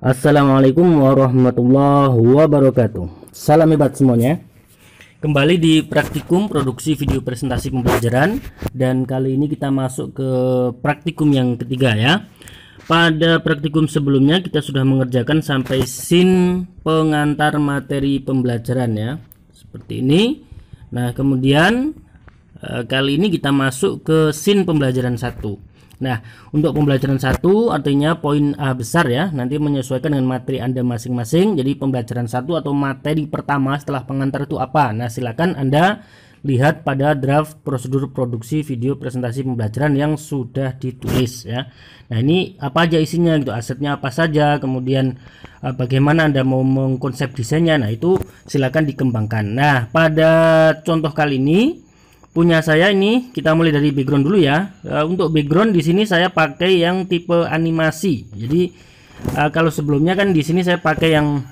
Assalamualaikum warahmatullahi wabarakatuh. Salam hebat semuanya. Kembali di praktikum produksi video presentasi pembelajaran, dan kali ini kita masuk ke praktikum yang ketiga ya. Pada praktikum sebelumnya kita sudah mengerjakan sampai scene pengantar materi pembelajaran ya, seperti ini. Nah, kemudian kali ini kita masuk ke scene pembelajaran 1. Nah, untuk pembelajaran 1 artinya poin A besar ya, nanti menyesuaikan dengan materi Anda masing-masing. Jadi pembelajaran 1 atau materi pertama setelah pengantar itu apa? Nah, silakan Anda lihat pada draft prosedur produksi video presentasi pembelajaran yang sudah ditulis ya. Nah, ini apa aja isinya gitu, asetnya apa saja, kemudian bagaimana Anda mau mengkonsep desainnya. Nah, itu silakan dikembangkan. Nah, pada contoh kali ini punya saya ini, kita mulai dari background dulu ya. Untuk background di sini saya pakai yang tipe animasi. Jadi kalau sebelumnya kan di sini saya pakai yang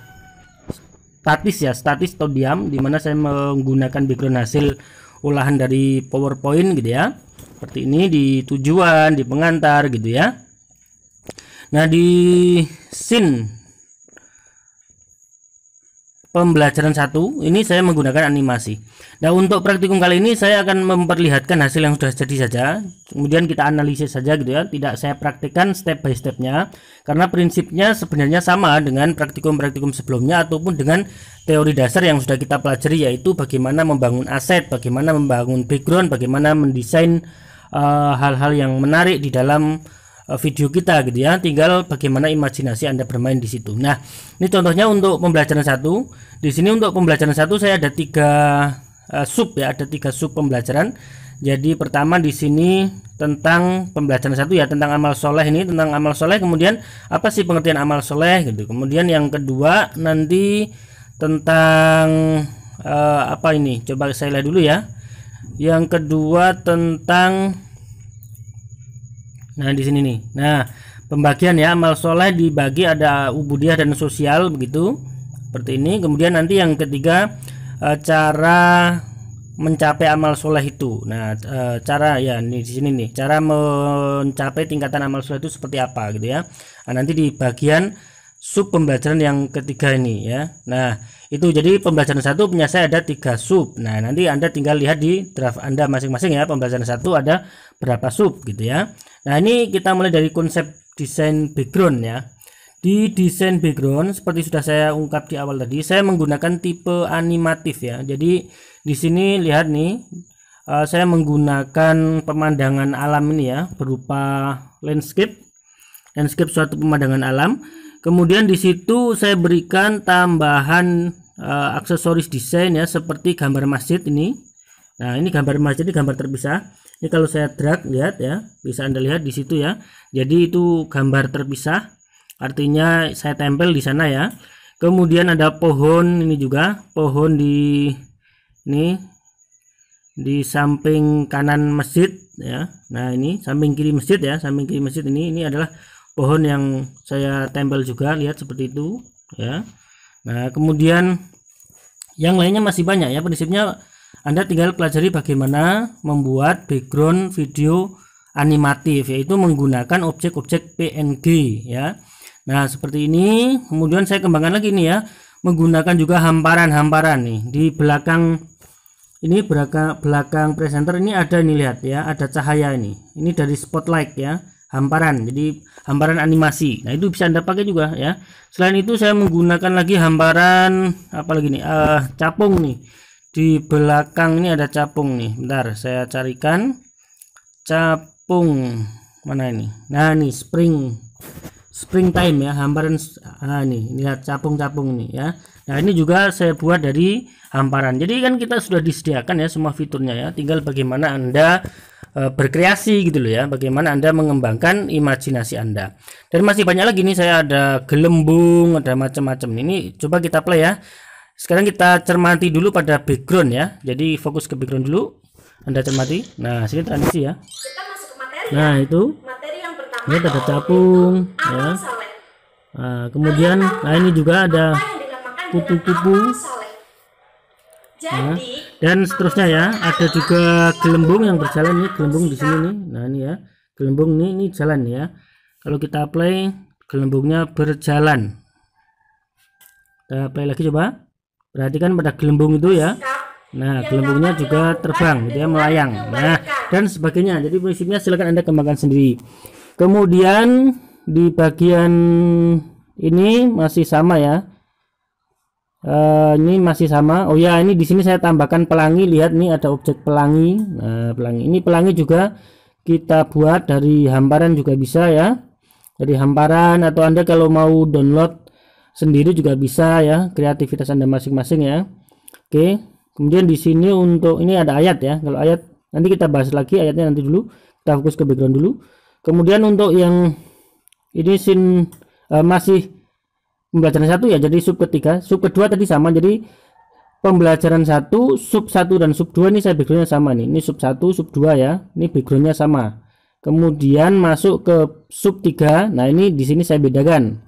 statis ya, statis atau diam, dimana saya menggunakan background hasil olahan dari PowerPoint gitu ya. Seperti ini di tujuan, di pengantar gitu ya. Nah, di scene pembelajaran 1 ini saya menggunakan animasi. Nah, untuk praktikum kali ini saya akan memperlihatkan hasil yang sudah jadi saja, kemudian kita analisis saja gitu ya, tidak saya praktikkan step by stepnya, karena prinsipnya sebenarnya sama dengan praktikum-praktikum sebelumnya ataupun dengan teori dasar yang sudah kita pelajari, yaitu bagaimana membangun aset, bagaimana membangun background, bagaimana mendesain hal-hal yang menarik di dalam video kita gitu ya, tinggal bagaimana imajinasi Anda bermain di situ. Nah, ini contohnya untuk pembelajaran 1. Di sini untuk pembelajaran 1 saya ada 3 sub ya, ada 3 sub pembelajaran. Jadi pertama di sini tentang pembelajaran 1 ya, tentang amal soleh, ini tentang amal soleh, kemudian apa sih pengertian amal soleh gitu. Kemudian yang kedua nanti tentang apa ini? Coba saya lihat dulu ya. Yang kedua tentang, nah di sini nih. Nah, pembagian ya, amal soleh dibagi ada ubudiyah dan sosial begitu. Seperti ini. Kemudian nanti yang ketiga cara mencapai amal soleh itu. Nah, cara ya ini di sini nih, cara mencapai tingkatan amal soleh itu seperti apa gitu ya. Nah, nanti di bagian sub pembelajaran yang ketiga ini ya. Nah, itu jadi pembelajaran 1 punya saya ada 3 sub. Nah, nanti Anda tinggal lihat di draft Anda masing-masing ya, pembelajaran 1 ada berapa sub gitu ya. Nah, ini kita mulai dari konsep desain background ya. Di desain background seperti sudah saya ungkap di awal tadi, saya menggunakan tipe animatif ya. Jadi di sini lihat nih, saya menggunakan pemandangan alam ini ya, berupa landscape suatu pemandangan alam. Kemudian di situ saya berikan tambahan aksesoris desain ya, seperti gambar masjid ini. Nah, ini gambar masjid, ini gambar terpisah. Ini kalau saya drag, lihat ya, bisa Anda lihat di situ ya. Jadi itu gambar terpisah, artinya saya tempel di sana ya. Kemudian ada pohon, ini juga pohon di ini di samping kanan masjid ya. Nah, ini samping kiri masjid ya, samping kiri masjid ini adalah pohon yang saya tempel juga, lihat seperti itu ya. Nah, kemudian yang lainnya masih banyak ya. Prinsipnya Anda tinggal pelajari bagaimana membuat background video animatif, yaitu menggunakan objek-objek PNG ya. Nah, seperti ini. Kemudian saya kembangkan lagi nih ya, menggunakan juga hamparan-hamparan nih di belakang ini, belakang presenter ini ada nih, lihat ya, ada cahaya ini dari spotlight ya, hamparan, jadi hamparan animasi. Nah, itu bisa Anda pakai juga ya. Selain itu saya menggunakan lagi hamparan apalagi nih, capung nih. Di belakang ini ada capung nih. Bentar, saya carikan capung mana ini. Nah, ini springtime ya, hamparan. Nah, ini lihat capung-capung ini ya. Nah, ini juga saya buat dari hamparan. Jadi kan kita sudah disediakan ya semua fiturnya ya. Tinggal bagaimana Anda berkreasi gitu loh ya, bagaimana Anda mengembangkan imajinasi Anda. Dan masih banyak lagi nih, saya ada gelembung, ada macam-macam. Ini coba kita play ya. Sekarang kita cermati dulu pada background ya. Jadi fokus ke background dulu, Anda cermati. Nah, sini transisi ya. Kita masuk ke materi. Nah, itu materi yang pertama, ini ada capung ya. Nah, kemudian ini juga ada kupu-kupu. Nah, dan seterusnya ya, ada juga gelembung yang berjalan nih, gelembung di sini nih. Nah, ini ya, gelembung ini jalan ya. Kalau kita play gelembungnya berjalan. Kita play lagi coba. Perhatikan pada gelembung itu ya. Nah, gelembungnya juga terbang, gitu ya, melayang. Nah, dan sebagainya. Jadi prinsipnya silakan Anda kembangkan sendiri. Kemudian di bagian ini masih sama ya. Ini masih sama. Oh ya, ini di sini saya tambahkan pelangi. Lihat nih ada objek pelangi. Nah, pelangi ini pelangi juga kita buat dari hamparan juga bisa ya. Dari hamparan, atau Anda kalau mau download sendiri juga bisa ya. Kreativitas Anda masing-masing ya. Oke. Kemudian di sini untuk ini ada ayat ya. Kalau ayat nanti kita bahas lagi ayatnya nanti dulu. Kita fokus ke background dulu. Kemudian untuk yang ini masih pembelajaran 1 ya. Jadi sub ketiga, sub kedua tadi sama. Jadi pembelajaran 1, sub 1 dan sub 2 ini saya backgroundnya sama nih. Ini sub 1, sub 2 ya. Ini backgroundnya sama. Kemudian masuk ke sub 3. Nah, ini di sini saya bedakan.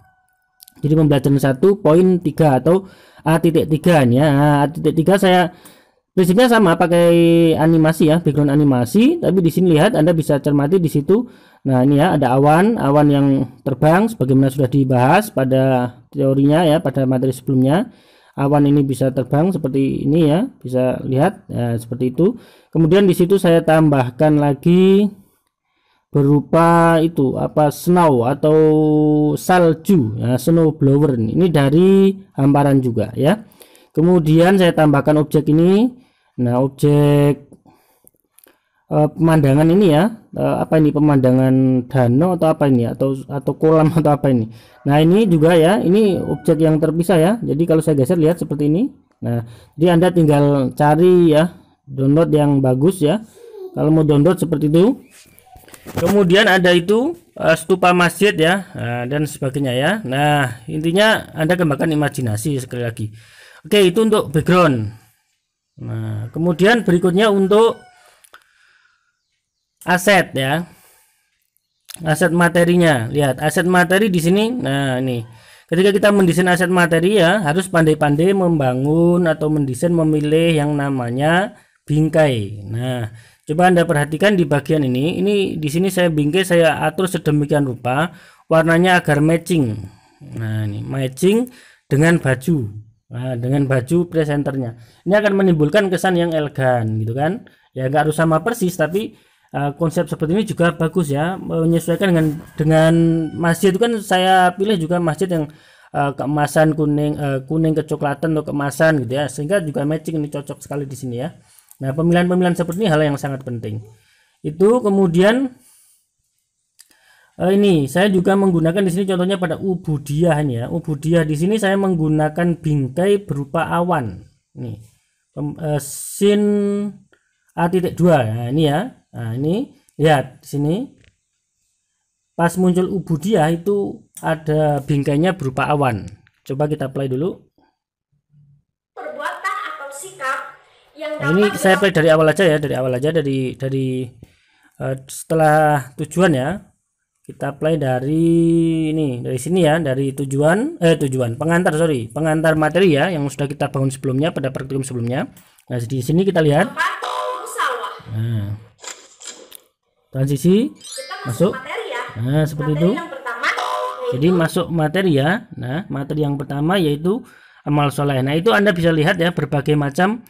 Jadi pembelajaran 1 poin 3 atau A.3 nih ya. A.3 saya prinsipnya sama, pakai animasi ya, background animasi, tapi di sini lihat Anda bisa cermati di situ. Nah, ini ya ada awan yang terbang sebagaimana sudah dibahas pada teorinya ya, pada materi sebelumnya. Awan ini bisa terbang seperti ini ya, bisa lihat ya, seperti itu. Kemudian di situ saya tambahkan lagi berupa itu apa, snow atau salju ya, snow blower ini dari hamparan juga ya. Kemudian saya tambahkan objek ini. Nah, objek pemandangan ini ya, apa ini, pemandangan danau atau apa ini, atau kolam atau apa ini. Nah, ini juga ya, ini objek yang terpisah ya. Jadi kalau saya geser lihat seperti ini. Nah, jadi Anda tinggal cari ya, download yang bagus ya. Kalau mau download seperti itu. Kemudian ada itu stupa masjid ya, dan sebagainya ya. Nah, intinya Anda kembangkan imajinasi sekali lagi. Oke, itu untuk background. Nah, kemudian berikutnya untuk aset ya. Aset materinya. Lihat, aset materi di sini. Nah, ini. Ketika kita mendesain aset materi ya, harus pandai-pandai membangun atau mendesain, memilih yang namanya bingkai. Nah, coba Anda perhatikan di bagian ini di sini saya bingkai, saya atur sedemikian rupa warnanya agar matching. Nah, ini matching dengan baju. Nah, dengan baju presenternya. Ini akan menimbulkan kesan yang elegan gitu kan. Ya nggak harus sama persis, tapi konsep seperti ini juga bagus ya, menyesuaikan dengan masjid. Itu kan saya pilih juga masjid yang keemasan kuning kecoklatan atau keemasan gitu ya, sehingga juga matching, ini cocok sekali di sini ya. Nah, pemilihan seperti ini hal yang sangat penting. Itu kemudian ini saya juga menggunakan di sini contohnya pada ubudiyah ini ya. Ubudiyah di sini saya menggunakan bingkai berupa awan. Nih. Sin A.2. Nah, ini ya. Nah, ini lihat di sini. Pas muncul ubudiyah itu ada bingkainya berupa awan. Coba kita play dulu. Perbuatan atau sikap yang Nah, ini saya play dari awal aja ya, dari setelah tujuan ya. Kita play dari sini ya, dari pengantar materi ya, yang sudah kita bangun sebelumnya pada praktikum sebelumnya. Nah, di sini kita lihat. Nah, transisi masuk. Nah, seperti itu. Jadi masuk materi ya. Nah, materi yang pertama yaitu amal soleh. Nah, itu Anda bisa lihat ya, berbagai macam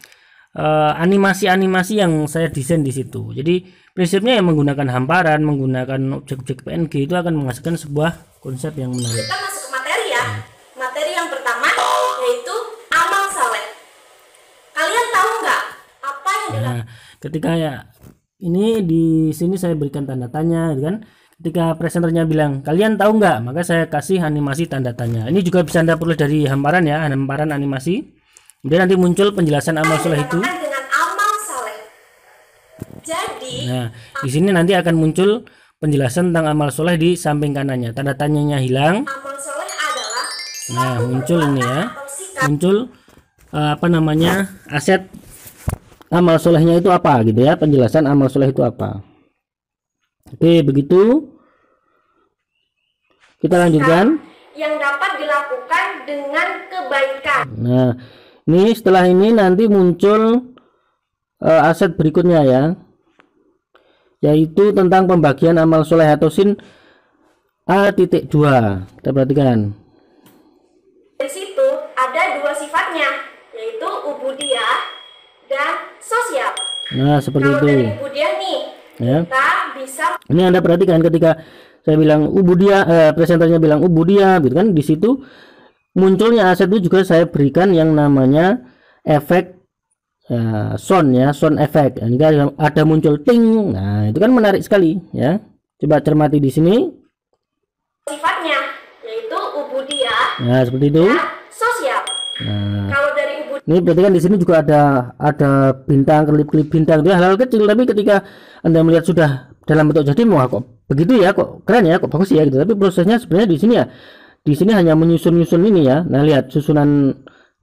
animasi-animasi yang saya desain di situ. Jadi prinsipnya yang menggunakan hamparan, menggunakan objek-objek PNG itu akan menghasilkan sebuah konsep yang menarik. Kita masuk ke materi ya. Materi yang pertama yaitu amal saleh. Kalian tahu nggak apa yang Nah, ketika ya ini di sini saya berikan tanda tanya, kan? Ketika presenternya bilang kalian tahu nggak, maka saya kasih animasi tanda tanya. Ini juga bisa Anda peroleh dari hamparan ya, hamparan animasi. Kemudian nanti muncul penjelasan amal soleh itu. dengan amal saleh. Jadi, nah, di sini nanti akan muncul penjelasan tentang amal soleh di samping kanannya. Tanda tanyanya hilang. amal soleh adalah Nah, muncul ini ya. Muncul apa namanya? Aset amal solehnya itu apa gitu ya. Penjelasan amal soleh itu apa. Oke, begitu. Kita lanjutkan. Yang dapat dilakukan dengan kebaikan. Nah, ini setelah ini nanti muncul aset berikutnya ya, yaitu tentang pembagian amal soleh atau sin A.2. Kita perhatikan. Di situ ada dua sifatnya, yaitu ubudiyah dan sosial. Nah, seperti Kalau itu. dari ubudiyah nih, Ya. kita bisa Ini Anda perhatikan ketika saya bilang ubudiyah, presenternya bilang ubudiyah, gitu kan? Di situ munculnya aset itu juga saya berikan yang namanya efek sound ya, sound effect. Ini ada muncul ting. Nah, itu kan menarik sekali ya. Coba cermati di sini. sifatnya, yaitu ubudiyah Nah, seperti itu. dan sosial. Nah, Kalau dari ubudiyah ini berarti kan di sini juga ada bintang, kelip-kelip bintang, itu hal-hal kecil, tapi ketika Anda melihat sudah dalam bentuk jadi, wah kok begitu ya, kok keren ya, kok bagus ya gitu. Tapi prosesnya sebenarnya di sini ya, di sini hanya menyusun-nyusun ini ya. Nah, lihat susunan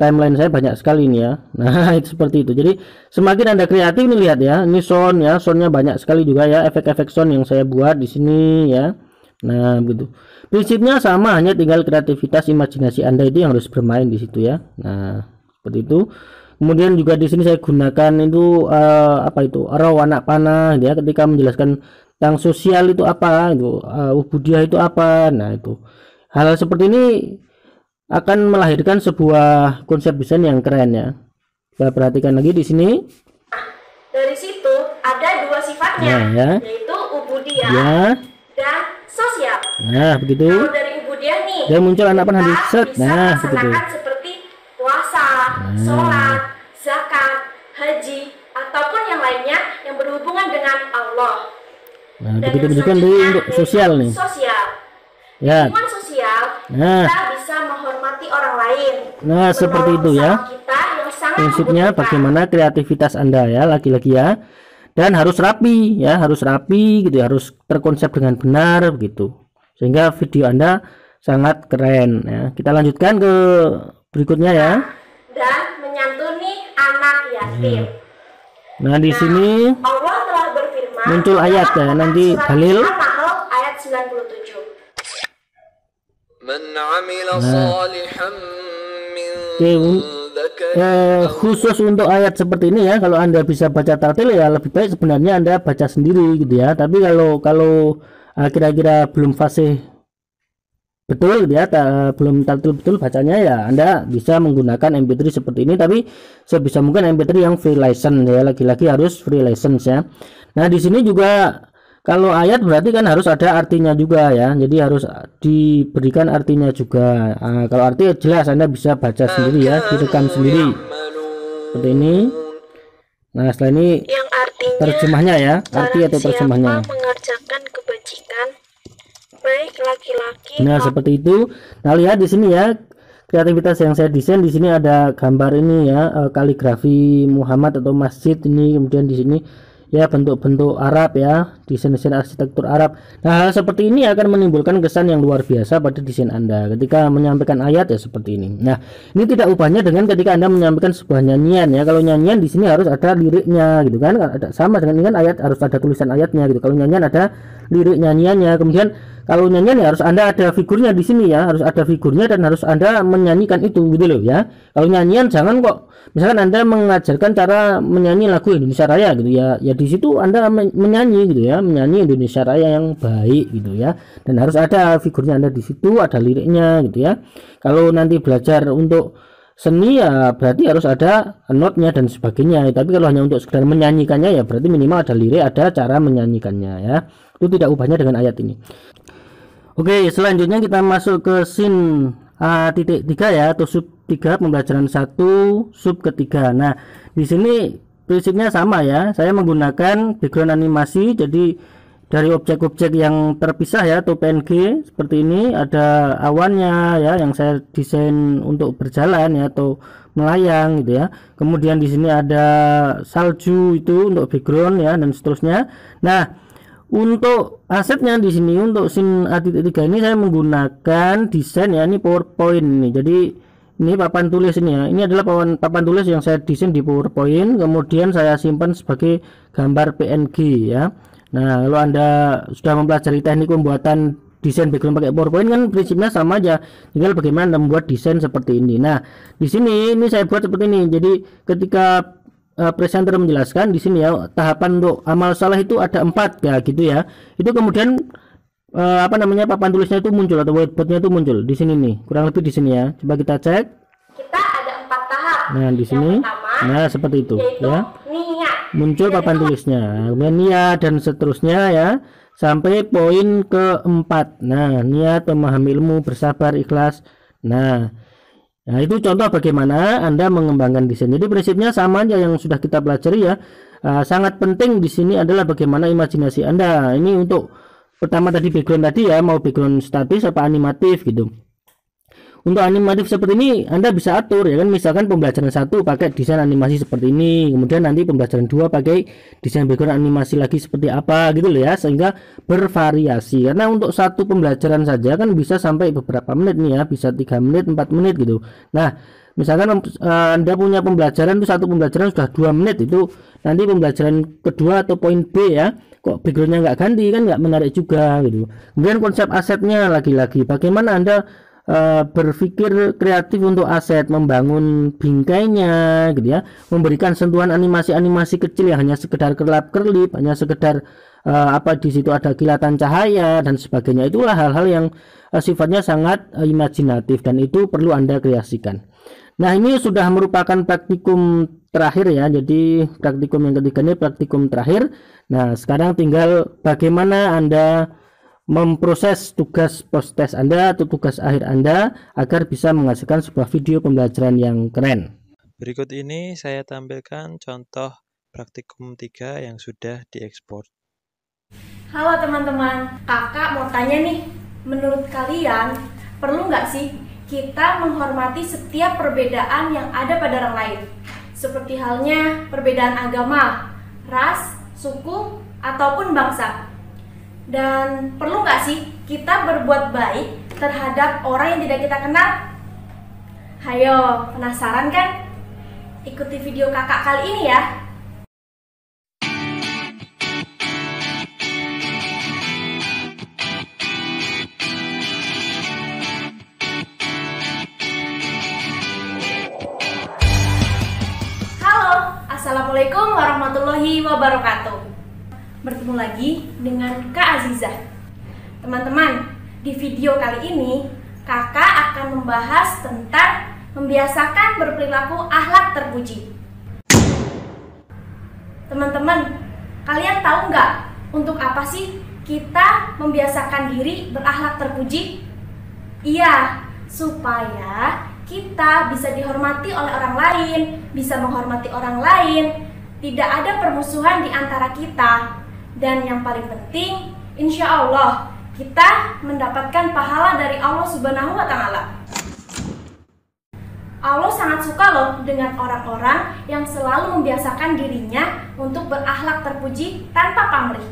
timeline saya banyak sekali ini ya. Nah, itu seperti itu. Jadi semakin Anda kreatif nih, lihat ya, ini sound ya, soundnya banyak sekali juga ya, efek-efek sound yang saya buat di sini ya. Nah, begitu. Prinsipnya sama, hanya tinggal kreativitas imajinasi Anda itu yang harus bermain di situ ya. Nah, seperti itu. Kemudian juga di sini saya gunakan itu apa itu? Raw anak panah ya, ketika menjelaskan tentang sosial itu apa, itu ubudiyah itu apa. Nah, itu. Hal seperti ini akan melahirkan sebuah konsep desain yang keren ya. Kita perhatikan lagi di sini. dari situ ada dua sifatnya, Nah, ya. yaitu ubudiyah Ya. dan sosial. Nah, begitu. Kalau dari ubudiyah nih, Dia muncul anak panah di kita set. bisa Nah, begitu. melaksanakan seperti puasa, sholat, zakat, haji, ataupun yang lainnya yang berhubungan dengan Allah. Nah, Dan begitu yang juga selanjutnya untuk yaitu sosial nih. Sosial. Ya. Hubungan sosial, Nah. kita bisa menghormati orang lain. Nah, seperti menolong itu ya. sesama kita yang sangat Prinsipnya membutuhkan. bagaimana kreativitas Anda ya, laki-laki ya. Dan harus rapi ya, harus rapi gitu ya, harus terkonsep dengan benar begitu. Sehingga video Anda sangat keren ya. Kita lanjutkan ke berikutnya ya. Dan menyantuni anak yatim. Nah, di sini Allah telah berfirman muncul ayat ya, dalam nanti surat dalil. An-Nahl ayat 97. من عمل صالحا من Oke, ذكر khusus untuk ayat seperti ini ya, kalau Anda bisa baca tartil ya lebih baik sebenarnya Anda baca sendiri gitu ya. Tapi kalau kira-kira belum fasih betul gitu ya, belum tartil betul bacanya ya, Anda bisa menggunakan MP3 seperti ini, tapi sebisa mungkin MP3 yang free license ya, lagi-lagi harus free license ya. Nah, di sini juga kalau ayat berarti kan harus ada artinya juga ya, jadi harus diberikan artinya juga. Kalau arti jelas Anda bisa baca sendiri ya, direkam sendiri seperti ini. Nah, setelah ini Yang artinya terjemahnya ya, arti atau terjemahnya. mengerjakan kebajikan baik laki-laki Nah, seperti itu. Nah, lihat di sini ya, kreativitas yang saya desain di sini ada gambar ini ya, kaligrafi Muhammad atau masjid ini, kemudian di sini ya bentuk-bentuk Arab ya, desain-desain arsitektur Arab. Nah, hal seperti ini akan menimbulkan kesan yang luar biasa pada desain Anda ketika menyampaikan ayat ya seperti ini. Nah, ini tidak ubahnya dengan ketika Anda menyampaikan sebuah nyanyian ya. Kalau nyanyian di sini harus ada liriknya gitu kan. Ada sama dengan ini kan, ayat harus ada tulisan ayatnya gitu. Kalau nyanyian ada lirik nyanyiannya. Kemudian kalau nyanyian ya harus Anda ada figurnya di sini ya, harus ada figurnya dan harus Anda menyanyikan itu gitu loh ya. Kalau nyanyian jangan kok misalkan Anda mengajarkan cara menyanyi lagu Indonesia Raya gitu ya, ya di situ Anda menyanyi gitu ya, menyanyi Indonesia Raya yang baik gitu ya, dan harus ada figurnya Anda di situ, ada liriknya gitu ya. Kalau nanti belajar untuk seni ya berarti harus ada notnya dan sebagainya. Tapi kalau hanya untuk sekedar menyanyikannya ya berarti minimal ada lirik, ada cara menyanyikannya ya. Itu tidak ubahnya dengan ayat ini. Oke, selanjutnya kita masuk ke scene A.3 ya, atau sub 3 pembelajaran 1 sub ketiga. Nah, di sini prinsipnya sama ya. Saya menggunakan background animasi, jadi dari objek-objek yang terpisah ya, atau PNG seperti ini. Ada awannya ya yang saya desain untuk berjalan ya, atau melayang gitu ya. Kemudian di sini ada salju itu untuk background ya, dan seterusnya. Nah, untuk asetnya di sini untuk scene A.3 ini saya menggunakan desain ya, ini PowerPoint ini. Jadi ini papan tulis ini ya. Ini adalah papan tulis yang saya desain di PowerPoint, kemudian saya simpan sebagai gambar PNG ya. Nah, kalau Anda sudah mempelajari teknik pembuatan desain background pakai PowerPoint kan prinsipnya sama aja. Tinggal bagaimana Anda membuat desain seperti ini. Nah, di sini ini saya buat seperti ini. Jadi ketika presenter menjelaskan di sini ya, tahapan untuk amal saleh itu ada 4 ya gitu ya. Itu kemudian apa namanya, papan tulisnya itu muncul atau whiteboardnya itu muncul di sini nih, kurang lebih di sini ya. Coba kita cek. Kita ada 4 tahap. Nah di sini, Yang pertama, nah seperti itu yaitu ya, niat. muncul papan tulisnya, kemudian niat dan seterusnya ya, sampai poin keempat. Nah niat, memahami ilmu, bersabar, ikhlas. Nah itu contoh bagaimana Anda mengembangkan desain. Jadi prinsipnya sama aja yang sudah kita pelajari ya. Sangat penting di sini adalah bagaimana imajinasi Anda. Ini untuk pertama tadi background tadi ya, mau background statis apa animatif gitu. Untuk animatif seperti ini Anda bisa atur ya kan, misalkan pembelajaran 1 pakai desain animasi seperti ini, kemudian nanti pembelajaran 2 pakai desain background animasi lagi seperti apa gitu loh ya, sehingga bervariasi. Karena untuk satu pembelajaran saja kan bisa sampai beberapa menit nih ya, bisa 3 menit 4 menit gitu. Nah misalkan Anda punya pembelajaran itu, satu pembelajaran sudah 2 menit, itu nanti pembelajaran kedua atau poin B ya, kok backgroundnya nggak ganti kan nggak menarik juga gitu. Kemudian konsep asetnya lagi-lagi bagaimana Anda berpikir kreatif untuk aset, membangun bingkainya gitu ya, memberikan sentuhan animasi-animasi kecil yang hanya sekedar kerlap-kerlip, hanya sekedar apa di situ ada kilatan cahaya dan sebagainya. Itulah hal-hal yang sifatnya sangat imajinatif dan itu perlu Anda kreasikan. Nah ini sudah merupakan praktikum terakhir ya, jadi praktikum yang ketiga ini praktikum terakhir. Nah sekarang tinggal bagaimana Anda memproses tugas post-test Anda atau tugas akhir Anda agar bisa menghasilkan sebuah video pembelajaran yang keren. Berikut ini saya tampilkan contoh praktikum 3 yang sudah diekspor. Halo teman-teman, kakak mau tanya nih, menurut kalian perlu nggak sih kita menghormati setiap perbedaan yang ada pada orang lain? Seperti halnya perbedaan agama, ras, suku, ataupun bangsa. Dan perlu nggak sih kita berbuat baik terhadap orang yang tidak kita kenal? Hayo, penasaran kan? Ikuti video kakak kali ini ya. Halo, assalamualaikum warahmatullahi wabarakatuh. Bertemu lagi dengan Kak Azizah. Teman-teman, di video kali ini kakak akan membahas tentang membiasakan berperilaku akhlak terpuji. Teman-teman, kalian tahu nggak untuk apa sih kita membiasakan diri berakhlak terpuji? Iya, supaya kita bisa dihormati oleh orang lain, bisa menghormati orang lain, tidak ada permusuhan di antara kita. Dan yang paling penting, insya Allah kita mendapatkan pahala dari Allah Subhanahu wa Ta'ala. Allah sangat suka loh dengan orang-orang yang selalu membiasakan dirinya untuk berakhlak terpuji tanpa pamrih.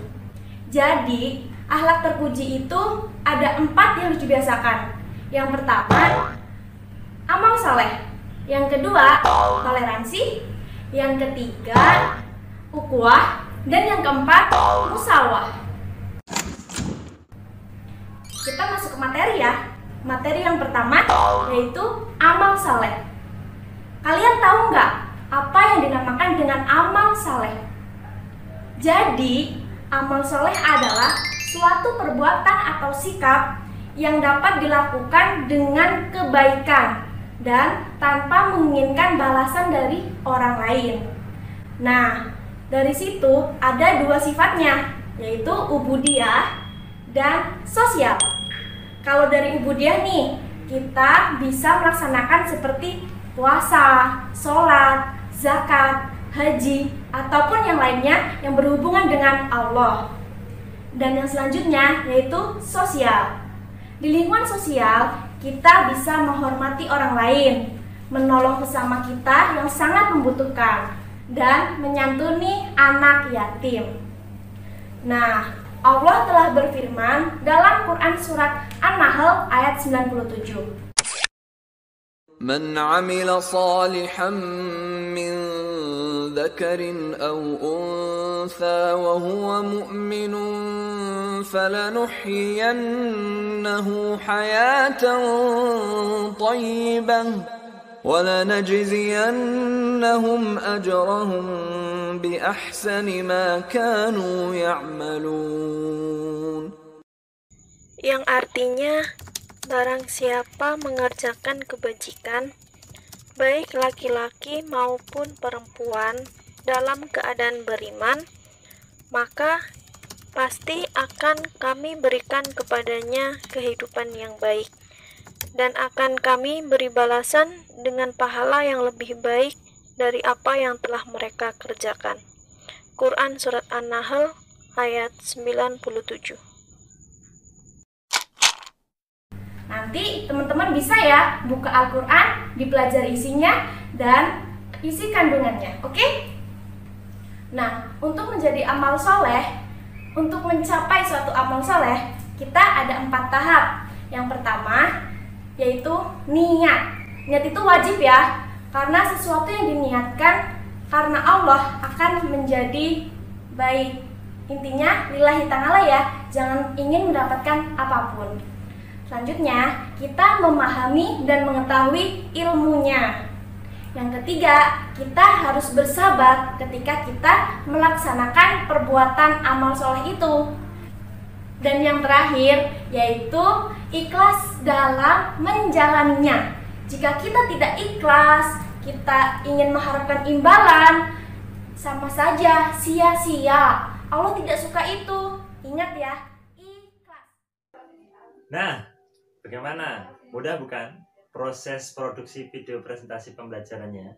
Jadi, akhlak terpuji itu ada 4 yang harus dibiasakan. Yang pertama, amal saleh. Yang kedua, toleransi. Yang ketiga, ukhuwah. Dan yang keempat, musawah. Kita masuk ke materi ya. Materi yang pertama yaitu amal saleh. Kalian tahu nggak apa yang dinamakan dengan amal saleh? Jadi, amal saleh adalah suatu perbuatan atau sikap yang dapat dilakukan dengan kebaikan dan tanpa menginginkan balasan dari orang lain. Nah, dari situ ada 2 sifatnya, yaitu ubudiyah dan sosial. Kalau dari ubudiyah nih, kita bisa melaksanakan seperti puasa, sholat, zakat, haji, ataupun yang lainnya yang berhubungan dengan Allah. Dan yang selanjutnya yaitu sosial. Di lingkungan sosial, kita bisa menghormati orang lain, menolong sesama kita yang sangat membutuhkan, dan menyantuni anak yatim. Nah, Allah telah berfirman dalam Quran surat An-Nahl ayat 97. من عمل صالحا من ذكر أو أنثى وهو مؤمن فلنحيينه حياة طيبة ولنجزينهم أجرهم بأحسن ما كانوا يعملون. yang artinya barang siapa mengerjakan kebajikan, baik laki-laki maupun perempuan, dalam keadaan beriman, maka pasti akan kami berikan kepadanya kehidupan yang baik, dan akan kami beri balasan dengan pahala yang lebih baik dari apa yang telah mereka kerjakan. Quran Surat An-Nahl ayat 97. Nanti teman-teman bisa ya buka Al-Quran, dipelajari isinya dan isi kandungannya, oke? Nah, untuk menjadi amal soleh, untuk mencapai suatu amal soleh, kita ada 4 tahap. Yang pertama, yaitu niat. Niat itu wajib ya, karena sesuatu yang diniatkan karena Allah akan menjadi baik. Intinya, lillahi ta'ala ya, jangan ingin mendapatkan apapun. Selanjutnya, kita memahami dan mengetahui ilmunya. Yang ketiga, kita harus bersabar ketika kita melaksanakan perbuatan amal soleh itu. Dan yang terakhir, yaitu ikhlas dalam menjalaninya. Jika kita tidak ikhlas, kita ingin mengharapkan imbalan, sama saja sia-sia. Allah tidak suka itu. Ingat ya, ikhlas. Nah, bagaimana? Mudah bukan proses produksi video presentasi pembelajarannya?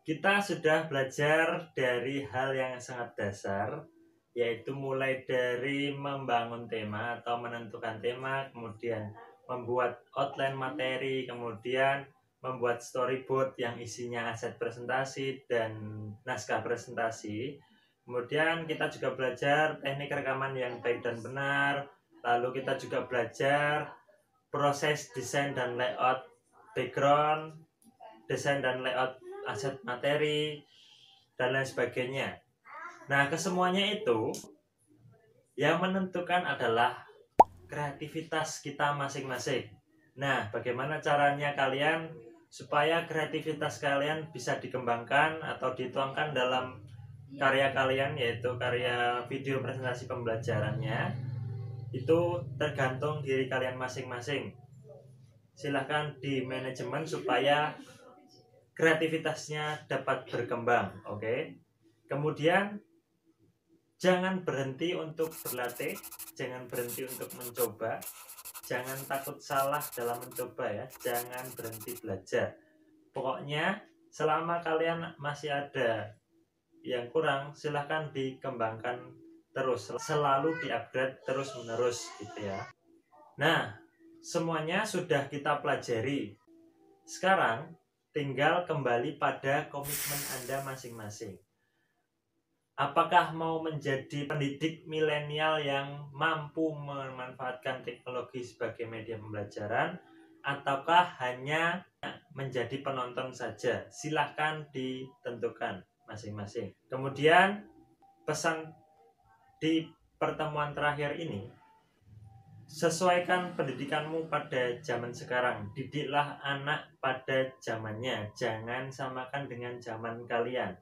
Kita sudah belajar dari hal yang sangat dasar, yaitu mulai dari membangun tema atau menentukan tema, kemudian membuat outline materi, kemudian membuat storyboard yang isinya aset presentasi dan naskah presentasi. Kemudian kita juga belajar teknik rekaman yang baik dan benar. Lalu kita juga belajar proses desain dan layout background, desain dan layout aset materi, dan lain sebagainya. Nah, kesemuanya itu yang menentukan adalah kreativitas kita masing-masing. Nah, bagaimana caranya kalian supaya kreativitas kalian bisa dikembangkan atau dituangkan dalam karya kalian, yaitu karya video presentasi pembelajarannya? Itu tergantung diri kalian masing-masing. Silahkan di manajemen supaya kreativitasnya dapat berkembang, oke? Kemudian jangan berhenti untuk berlatih, jangan berhenti untuk mencoba, jangan takut salah dalam mencoba ya, jangan berhenti belajar. Pokoknya selama kalian masih ada yang kurang, silahkan dikembangkan terus, selalu di-upgrade terus-menerus gitu ya. Nah, semuanya sudah kita pelajari. Sekarang tinggal kembali pada komitmen Anda masing-masing. Apakah mau menjadi pendidik milenial yang mampu memanfaatkan teknologi sebagai media pembelajaran, ataukah hanya menjadi penonton saja? Silahkan ditentukan masing-masing. Kemudian pesan di pertemuan terakhir ini, sesuaikan pendidikanmu pada zaman sekarang. Didiklah anak pada zamannya, jangan samakan dengan zaman kalian.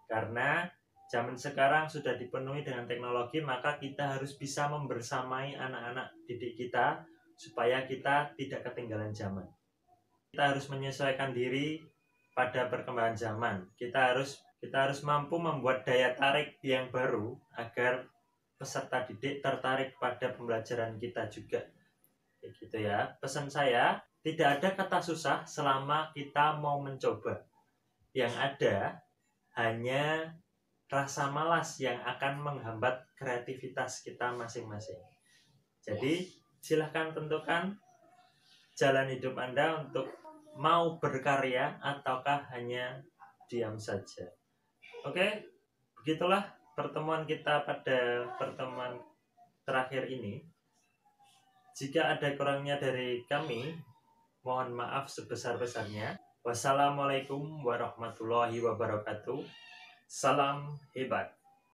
Karena zaman sekarang sudah dipenuhi dengan teknologi, maka kita harus bisa membersamai anak-anak didik kita supaya kita tidak ketinggalan zaman. Kita harus menyesuaikan diri pada perkembangan zaman. Kita harus mampu membuat daya tarik yang baru agar peserta didik tertarik pada pembelajaran kita juga. Gitu ya. Pesan saya, tidak ada kata susah selama kita mau mencoba. Yang ada hanya rasa malas yang akan menghambat kreativitas kita masing-masing. Jadi, silahkan tentukan jalan hidup Anda untuk mau berkarya ataukah hanya diam saja. Oke, begitulah pertemuan kita pada pertemuan terakhir ini. Jika ada kurangnya dari kami, mohon maaf sebesar-besarnya. Wassalamualaikum warahmatullahi wabarakatuh. Salam hebat.